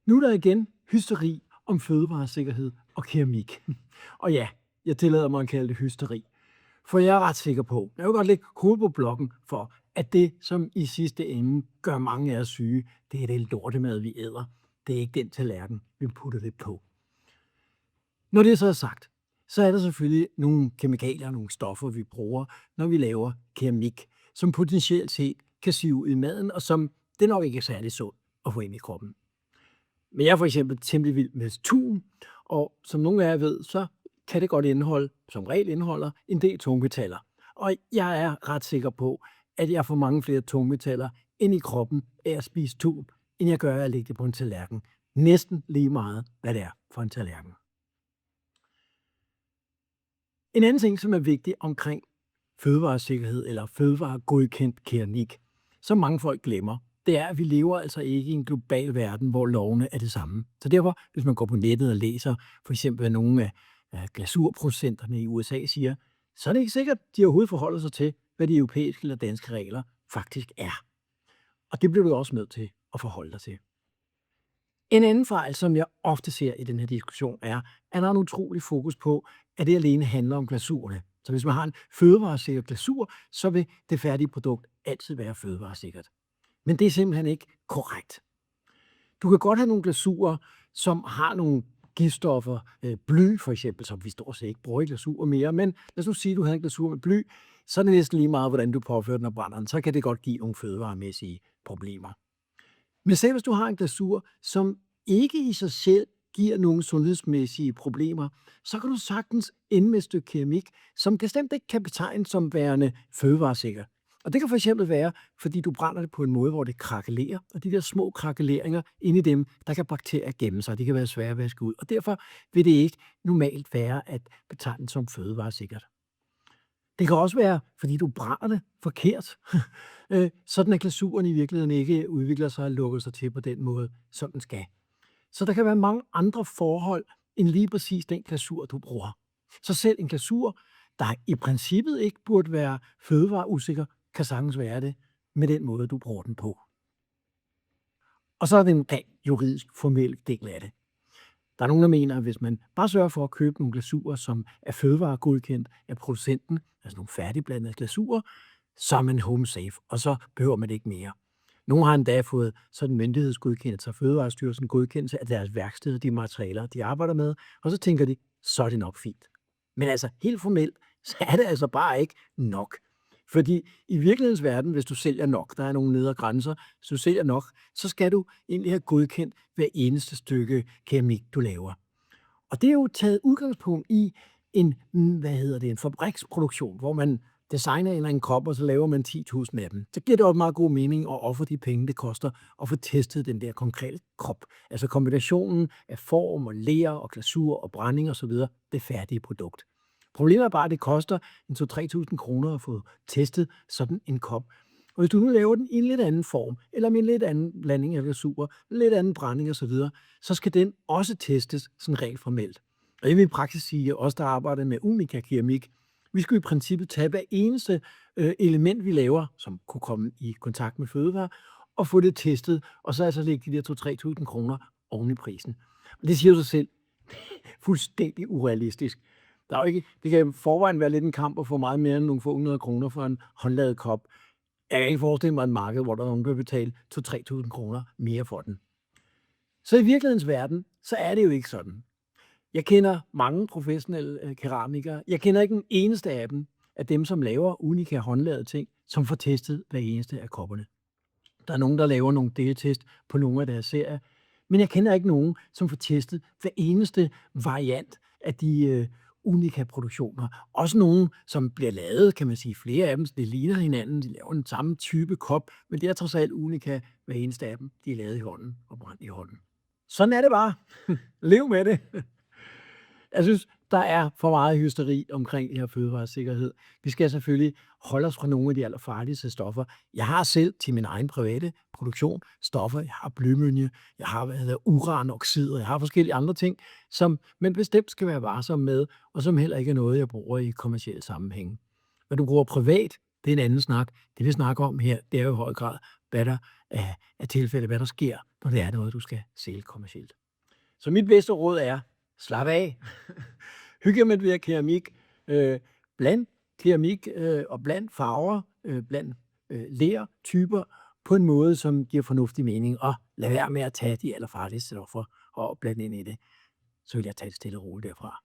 Nu er der igen hysteri om fødevaresikkerhed og keramik. Og ja, jeg tillader mig at kalde det hysteri. For jeg er ret sikker på, jeg vil godt lægge hovedet på blokken for, at det, som i sidste ende gør mange af os syge, det er det lortemad, vi æder. Det er ikke den tallerken, vi putter det på. Når det så er sagt, så er der selvfølgelig nogle kemikalier, nogle stoffer, vi bruger, når vi laver keramik, som potentielt set kan sive ud i maden, og som det nok ikke er særlig sundt at få ind i kroppen. Men jeg er for eksempel temmelig vild med tun, og som nogle af jer ved, så kan det godt indeholde, som regel indeholder, en del tungmetaller. Og jeg er ret sikker på, at jeg får mange flere tungmetaller ind i kroppen af at spise tun, end jeg gør af at lægge det på en tallerken. Næsten lige meget, hvad det er for en tallerken. En anden ting, som er vigtig omkring fødevaresikkerhed eller fødevaregodkendt keramik, som mange folk glemmer, det er, at vi lever altså ikke i en global verden, hvor lovene er det samme. Så derfor, hvis man går på nettet og læser for eksempel, hvad nogle af glasurproducenterne i USA siger, så er det ikke sikkert, at de overhovedet forholder sig til, hvad de europæiske eller danske regler faktisk er. Og det bliver du også nødt til at forholde dig til. En anden fejl, som jeg ofte ser i den her diskussion, er, at der er en utrolig fokus på, at det alene handler om glasurerne. Så hvis man har en fødevaresikker glasur, så vil det færdige produkt altid være fødevaresikkert. Men det er simpelthen ikke korrekt. Du kan godt have nogle glasurer, som har nogle giftstoffer, bly for eksempel, som vi stort set ikke bruger i glasurer mere, men lad os nu sige, at du havde en glasur med bly, så er det næsten lige meget, hvordan du påfører den og brænder den, så kan det godt give nogle fødevaremæssige problemer. Men selv hvis du har en glasur, som ikke i sig selv giver nogle sundhedsmæssige problemer, så kan du sagtens ende med et stykke keramik, som bestemt ikke kan betegnes som værende fødevaresikker. Og det kan fx være, fordi du brænder det på en måde, hvor det krakelerer, og de der små krakeleringer inde i dem, der kan bakterier gemme sig, de kan være svære at vaske ud, og derfor vil det ikke normalt være at betegne som fødevaresikkert. Det kan også være, fordi du brænder det forkert, sådan at glasuren i virkeligheden ikke udvikler sig og lukker sig til på den måde, som den skal. Så der kan være mange andre forhold end lige præcis den glasur, du bruger. Så selv en glasur, der i princippet ikke burde være fødevareusikker, kan sagtens være det med den måde, du bruger den på. Og så er det en rent juridisk formel del af det. Der er nogen, der mener, at hvis man bare sørger for at købe nogle glasurer, som er fødevaregodkendt af producenten, altså nogle færdigblandede glasurer, så er man home safe, og så behøver man det ikke mere. Nogle har endda fået sådan en myndighedsgodkendelse, og Fødevarestyrelsen godkendelse af deres værksted, de materialer, de arbejder med, og så tænker de, så er det nok fint. Men altså helt formelt, så er det altså bare ikke nok. Fordi i virkelighedens verden, hvis du sælger nok, der er nogle nedre grænser, hvis du sælger nok, så skal du egentlig have godkendt hver eneste stykke keramik, du laver. Og det er jo taget udgangspunkt i en fabriksproduktion, hvor man designer en eller anden krop, og så laver man 10.000 af dem. Så giver det også meget god mening at ofre de penge, det koster at få testet den der konkrete krop. Altså kombinationen af form og ler og glasur og brænding osv., det færdige produkt. Problemet er bare, at det koster 2-3.000 kroner at få testet sådan en kop. Og hvis du nu laver den i en lidt anden form, eller med en lidt anden blanding af glasur, en lidt anden brænding osv., så skal den også testes sådan rent formelt. Og jeg vil i praksis sige, at os, der arbejder med Unica-keramik, vi skulle i princippet tage hver eneste element, vi laver, som kunne komme i kontakt med fødevare, og få det testet, og så altså lægge de der 2-3.000 kroner oven i prisen. Og det siger jo sig selv, fuldstændig urealistisk. Der er jo ikke, det kan forvejen være lidt en kamp at få meget mere end nogle få 100 kroner for en håndlavet kop. Jeg kan ikke forestille mig et marked, hvor der er nogen, der vil betale 2-3.000 kroner mere for den. Så i virkelighedens verden, så er det jo ikke sådan. Jeg kender mange professionelle keramikere. Jeg kender ikke en eneste af dem, som laver Unica håndlavede ting, som får testet hver eneste af kopperne. Der er nogen, der laver nogle deltest på nogle af deres serier, men jeg kender ikke nogen, som får testet hver eneste variant af de Unica-produktioner. Også nogle, som bliver lavet, kan man sige, flere af dem, det ligner hinanden, de laver den samme type kop, men det er trods alt Unica, hver eneste af dem, de er lavet i hånden og brændt i hånden. Sådan er det bare. Lev med det. Jeg synes, der er for meget hysteri omkring det her fødevaresikkerhed. Vi skal selvfølgelig holde os fra nogle af de allerfarligste stoffer. Jeg har selv til min egen private produktion stoffer. Jeg har blymynje, jeg har uranoxider, jeg har forskellige andre ting, som man bestemt skal være varsom med, og som heller ikke er noget, jeg bruger i kommercielle sammenhænge. Hvad du bruger privat, det er en anden snak. Det vi snakker om her, det er jo i høj grad, hvad der af tilfælde, hvad der sker, når det er noget, du skal sælge kommercielt. Så mit bedste råd er, slap af. Hyg jer med det her keramik. Bland keramik og bland farver, bland lertyper på en måde, som giver fornuftig mening. Og lad være med at tage de allerfarligste stoffer og blande ind i det. Så vil jeg tage det stille og roligt derfra.